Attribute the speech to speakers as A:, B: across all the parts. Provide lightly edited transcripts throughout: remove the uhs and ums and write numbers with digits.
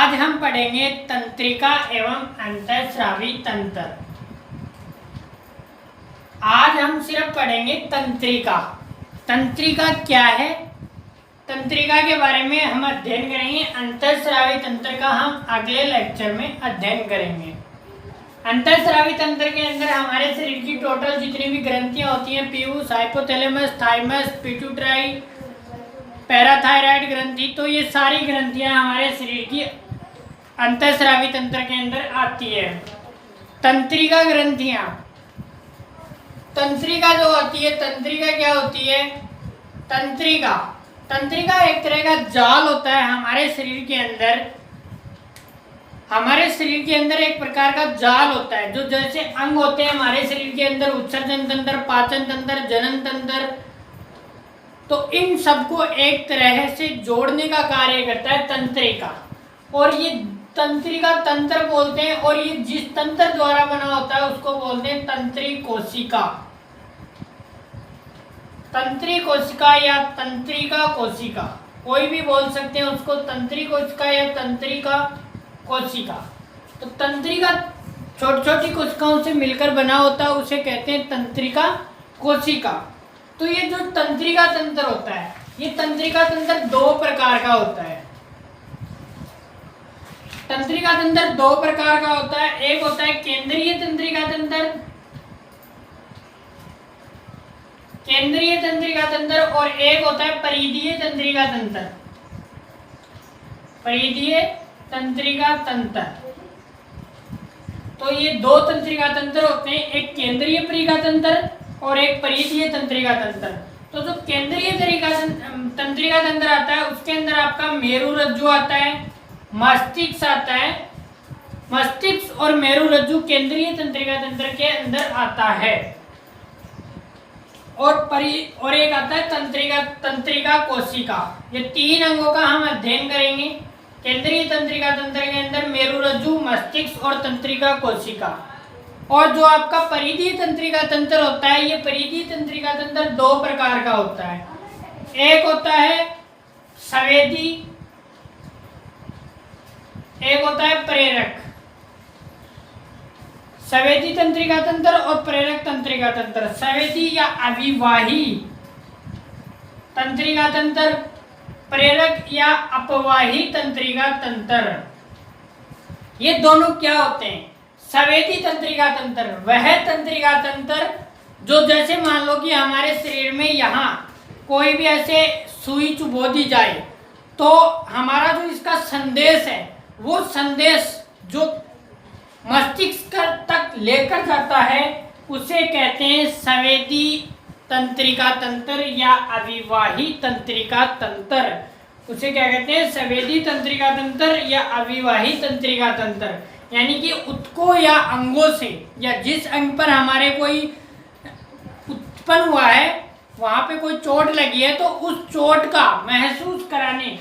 A: आज हम पढ़ेंगे तंत्रिका एवं अंतःस्रावी तंत्र। आज हम सिर्फ पढ़ेंगे तंत्रिका। तंत्रिका क्या है, तंत्रिका के बारे में हम अध्ययन करेंगे। अंतःस्रावी तंत्र का हम अगले लेक्चर में अध्ययन करेंगे। अंतःस्रावी तंत्र के अंदर हमारे शरीर की टोटल जितनी भी ग्रंथियां होती हैं, Piyush, hypothalamus, thymus, pituitary, parathyroid ग्रंथि, तो ये सारी ग्रंथियां हमारे शरीर की अंतःस्रावी तंत्र के अंदर आती है। तंत्रिका ग्रंथियां, तंत्रिका जो होती है, तंत्रिका क्या होती है? तंत्रिका एक तरह का जाल होता है हमारे शरीर के अंदर। हमारे शरीर के अंदर एक प्रकार का जाल होता है, जो जैसे अंग होते हैं हमारे शरीर के अंदर, उत्सर्जन तंत्र, पाचन तंत्र, जनन तंत्र, तो इन सबको एक तरह से जोड़ने का कार्य करता है तंत्रिका। और ये तंत्रिका तंत्र बोलते हैं, और ये जिस तंत्र द्वारा बना होता है उसको बोलते हैं तंत्री कोशिका। तंत्री कोशिका या तंत्रिका कोशिका, कोई भी बोल सकते हैं उसको, तंत्री कोशिका या तंत्रिका कोशिका। तो तंत्रिका छोटी छोटी कोशिकाओं से मिलकर बना होता है, उसे कहते हैं तंत्रिका कोशिका। तो ये जो तंत्रिका तंत्र होता है, ये तंत्रिका तंत्र दो प्रकार का होता है। तंत्रिका तंत्र दो प्रकार का होता है। एक होता है केंद्रीय तंत्रिका तंत्र, और एक होता है परिधीय तंत्रिका तंत्र। परिधीय तंत्रिका तंत्र, तो ये दो तंत्रिका तंत्र होते हैं, एक केंद्रीय तंत्रिका तंत्र और एक परिधीय तंत्रिका तंत्र। तो जो केंद्रीय तंत्रिका तंत्र आता है, उसके अंदर आपका मेरुरज्जु आता है, मस्तिष्क आता है। मस्तिष्क और मेरुरज्जु केंद्रीय तंत्रिका तंत्र के अंदर आता है। और एक आता है तंत्रिका कोशिका। ये तीन अंगों का हम अध्ययन करेंगे। केंद्रीय तंत्रिका तंत्र के अंदर मेरुरज्जु, मस्तिष्क और तंत्रिका कोशिका। और जो आपका परिधीय तंत्रिका तंत्र होता है, ये परिधीय तंत्रिका तंत्र दो प्रकार का होता है। एक होता है संवेदी, एक होता है प्रेरक। संवेदी तंत्रिका तंत्र और प्रेरक तंत्रिका तंत्र। संवेदी या अविवाही तंत्रिका तंत्र, प्रेरक या अपवाही तंत्रिका तंत्र। ये दोनों क्या होते हैं? संवेदी तंत्रिका तंत्र वह तंत्रिका तंत्र जो जैसे मान लो कि हमारे शरीर में यहाँ कोई भी ऐसे सुई चुभो दी जाए, तो हमारा जो इसका संदेश है, वो संदेश जो मस्तिष्क तक लेकर जाता है, उसे कहते हैं संवेदी तंत्रिका तंत्र या अविवाही तंत्रिका तंत्र। उसे क्या कहते हैं? संवेदी तंत्रिका तंत्र या अविवाही तंत्रिका तंत्र। यानी कि उत्को या अंगों से, या जिस अंग पर हमारे कोई उत्पन्न हुआ है, वहां पे कोई चोट लगी है, तो उस चोट का महसूस कराने,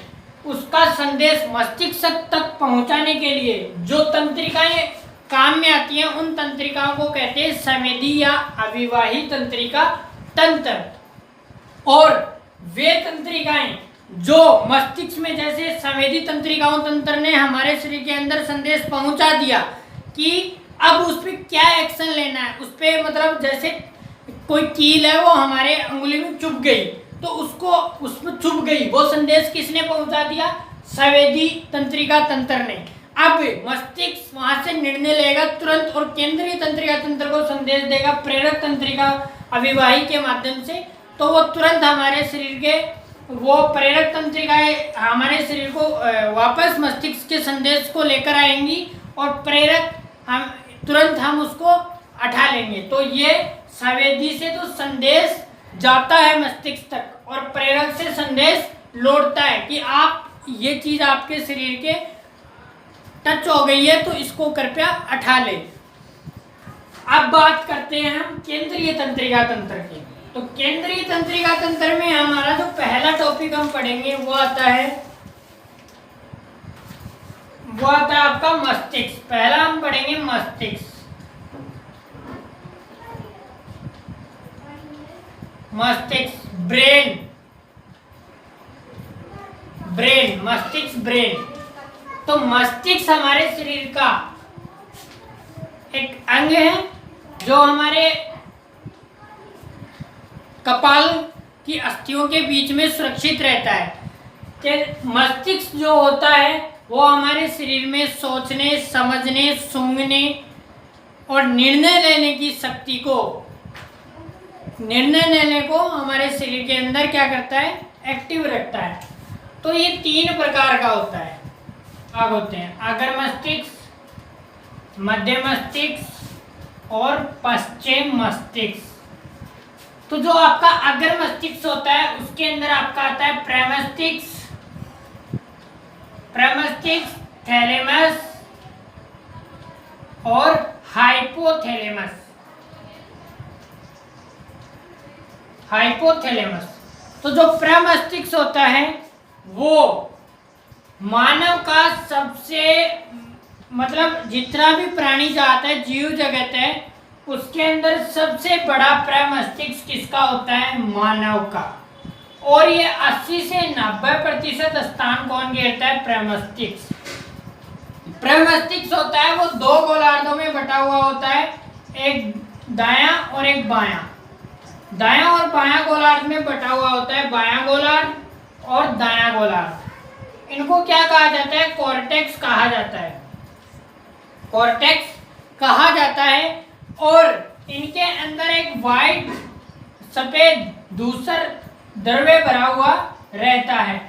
A: उसका संदेश मस्तिष्क तक पहुंचाने के लिए जो तंत्रिकाएं काम में आती हैं, उन तंत्रिकाओं को कहते हैं संवेदी या अविवाही तंत्रिका तंत्र। और वे तंत्रिकाएं जो मस्तिष्क में, जैसे संवेदी तंत्रिकाओं तंत्र ने हमारे शरीर के अंदर संदेश पहुंचा दिया कि अब उस पर क्या एक्शन लेना है, उस पर मतलब जैसे कोई कील है वो हमारे अंगुली में चुभ गई, तो उसको उसमें चुभ गई, वो संदेश किसने पहुंचा दिया? संवेदी तंत्रिका तंत्र ने। अब मस्तिष्क वहां से निर्णय लेगा तुरंत, और केंद्रीय तंत्रिका तंत्र को संदेश देगा प्रेरक तंत्रिका अविवाही के माध्यम से, तो वो तुरंत हमारे शरीर के, वो प्रेरक तंत्रिकाएं हमारे शरीर को वापस मस्तिष्क के संदेश को लेकर आएंगी, और प्रेरक हम उसको उठा लेंगे। तो ये संवेदी से तो संदेश जाता है मस्तिष्क तक, और प्रेरक से संदेश लौटता है कि आप ये चीज आपके शरीर के टच हो गई है, तो इसको कृपया उठा ले। अब बात करते हैं हम केंद्रीय तंत्रिका तंत्र की। तो केंद्रीय तंत्रिका तंत्र में हमारा जो पहला टॉपिक हम पढ़ेंगे वो आता है आपका मस्तिष्क। पहला हम पढ़ेंगे मस्तिष्क। ब्रेन, मस्तिष्क ब्रेन। तो मस्तिष्क हमारे शरीर का एक अंग है जो हमारे कपाल की अस्थियों के बीच में सुरक्षित रहता है। कि मस्तिष्क जो होता है वो हमारे शरीर में सोचने, समझने, सूंघने और निर्णय लेने की शक्ति को, निर्णय लेने को हमारे शरीर के अंदर क्या करता है, एक्टिव रखता है। तो ये 3 प्रकार का होता है, भाग होते हैं, अग्र मस्तिष्क, मध्य मस्तिष्क और पश्चिम मस्तिष्क। तो जो आपका अग्र मस्तिष्क होता है उसके अंदर आपका आता है प्रमस्तिष्क, प्रमस्तिष्क, थैलेमस और हाइपोथैलेमस। हाइपोथैलेमस। तो जो प्रमस्तिष्क होता है वो मानव का सबसे, मतलब जितना भी प्राणी जात है, जीव जगत है, उसके अंदर सबसे बड़ा प्रमस्तिष्क किसका होता है, मानव का। और ये 80 से 90% स्थान कौन घेरता है, प्रमस्तिष्क। प्रमस्तिष्क होता है वो 2 गोलार्धों में बटा हुआ होता है, एक दायां और एक बायां। दायां और बायां गोलार्ध में बटा हुआ होता है, बायां गोलार्ध और दायां गोलार्ध। इनको क्या कहा जाता है, कॉर्टेक्स कहा जाता है, कॉर्टेक्स कहा जाता है। और इनके अंदर एक वाइट सफेद धूसर द्रव्य भरा हुआ रहता है।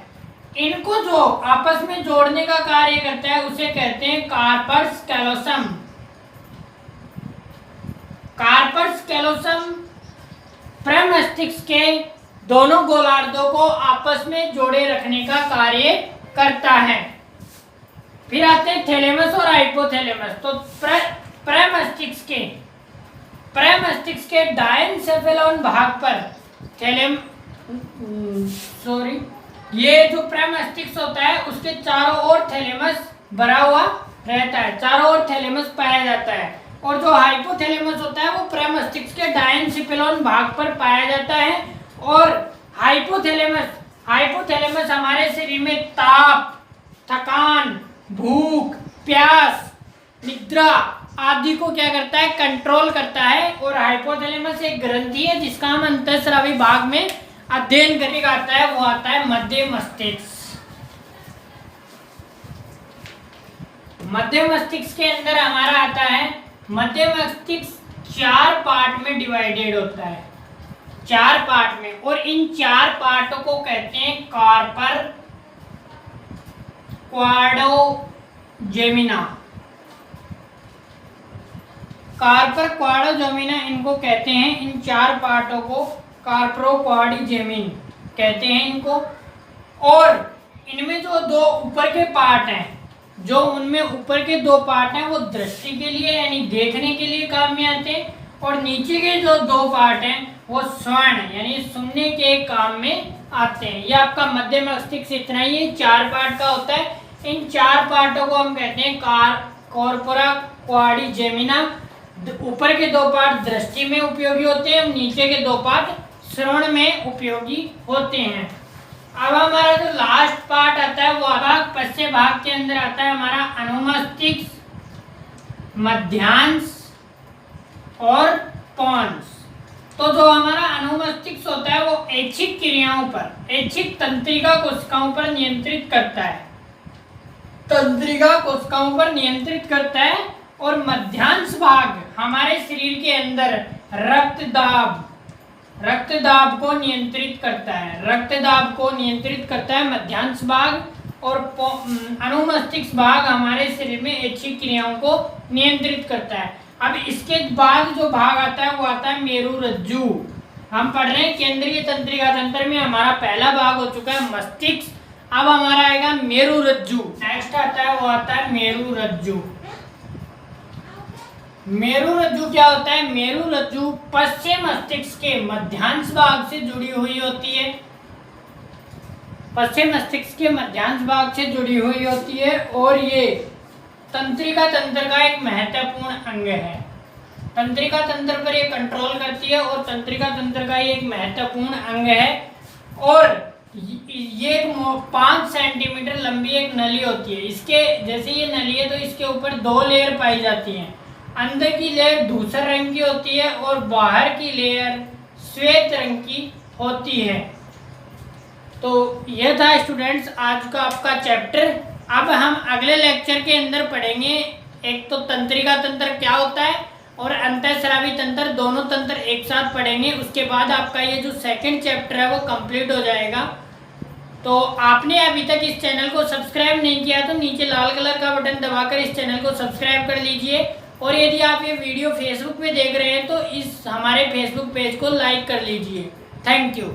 A: इनको जो आपस में जोड़ने का कार्य करता है उसे कहते हैं कार्पस कैलोसम। कार्पस कैलोसम प्रमस्तिष्क के दोनों गोलार्धों को आपस में जोड़े रखने का कार्य करता है। फिर आते हैं थैलेमस और हाइपोथैलेमस। तो प्रमस्तिष्क के डायनसेफेलॉन भाग पर ये जो प्रमस्तिष्क होता है उसके चारों ओर थैलेमस भरा हुआ रहता है, चारों ओर थैलेमस पाया जाता है। और जो हाइपोथैलेमस होता है वो प्रमस्तिष्क के डायनसेफेलॉन भाग पर पाया जाता है। और हाइपोथैलेमस हमारे शरीर में ताप, थकान, भूख, प्यास, निद्रा आदि को क्या करता है, कंट्रोल करता है। और हाइपोथैलेमस एक ग्रंथि है जिसका हम अंतःस्रावी भाग में अध्ययन करके आता है, वो आता है मध्य मस्तिष्क। मध्य मस्तिष्क के अंदर हमारा आता है, मध्य मस्तिष्क 4 पार्ट में डिवाइडेड होता है, 4 पार्ट में। और इन 4 पार्टों को कहते हैं कार्पर क्वाड्रोजेमिना। कार्पर क्वाड्रोजेमिना इनको कहते हैं, इन 4 पार्टों को कार्प्रोक्वाड्रिजेमिन कहते हैं इनको। और इनमें जो 2 ऊपर के पार्ट हैं, जो उनमें ऊपर के 2 पार्ट हैं वो दृष्टि के लिए यानी देखने के लिए काम में आते हैं। और नीचे के जो 2 पार्ट हैं वो श्रवण यानी सुनने के काम में आते हैं। ये आपका मध्य मस्तिष्क इतना ही है, 4 पार्ट का होता है। इन 4 पार्टों को हम कहते हैं कॉर्पोरा क्वाड्रिजेमिना। ऊपर के 2 पार्ट दृष्टि में उपयोगी होते हैं, नीचे के 2 पार्ट श्रवण में उपयोगी होते हैं। अब हमारा जो लास्ट पार्ट आता है वो भाग पश्चिम भाग के अंदर आता है हमारा अनुमस्तिष्क, मध्यांश और पोन्स। तो जो हमारा अनुमस्तिष्क होता है वो ऐच्छिक क्रियाओं पर, ऐच्छिक तंत्रिका कोशिकाओं पर नियंत्रित करता है, तंत्रिका कोशिकाओं पर नियंत्रित करता है। और मध्यांश भाग हमारे शरीर के अंदर रक्तदाब को नियंत्रित करता है, रक्तदाब को नियंत्रित करता है मध्यांश भाग। और अनुमस्तिष्क भाग हमारे शरीर में ऐच्छिक क्रियाओं को नियंत्रित करता है। अब इसके बाद जो भाग आता है वो आता है मेरुरज्जु। हम पढ़ रहे हैं केंद्रीय तंत्रिका तंत्र में हमारा पहला भाग हो चुका है मस्तिष्क, अब हमारा आएगा मेरुरज्जु। नेक्स्ट आता है वो आता है मेरुरज्जु। मेरुरज्जु क्या होता है, मेरुरज्जु पश्चिम मस्तिष्क के मध्यांश भाग से जुड़ी हुई होती है, पश्चिम मस्तिष्क के मध्यांश भाग से जुड़ी हुई होती है। और ये तंत्रिका तंत्र का एक महत्वपूर्ण अंग है, तंत्रिका तंत्र पर ये कंट्रोल करती है और तंत्रिका तंत्र का ये एक महत्वपूर्ण अंग है। और ये 5 सेंटीमीटर लंबी एक एक नली होती है। इसके जैसे ये नली है तो इसके ऊपर 2 लेयर पाई जाती हैं। अंदर की लेयर धूसर रंग की होती है और बाहर की लेयर श्वेत रंग की होती है। तो यह था स्टूडेंट्स आज का आपका चैप्टर। अब हम अगले लेक्चर के अंदर पढ़ेंगे एक तो तंत्रिका तंत्र क्या होता है और अंतःस्रावी तंत्र, दोनों तंत्र एक साथ पढ़ेंगे। उसके बाद आपका ये जो सेकंड चैप्टर है वो कंप्लीट हो जाएगा। तो आपने अभी तक इस चैनल को सब्सक्राइब नहीं किया तो नीचे लाल कलर का बटन दबाकर इस चैनल को सब्सक्राइब कर लीजिए। और यदि आप ये वीडियो फेसबुक पे देख रहे हैं तो इस हमारे फेसबुक पेज को लाइक कर लीजिए। Thank you.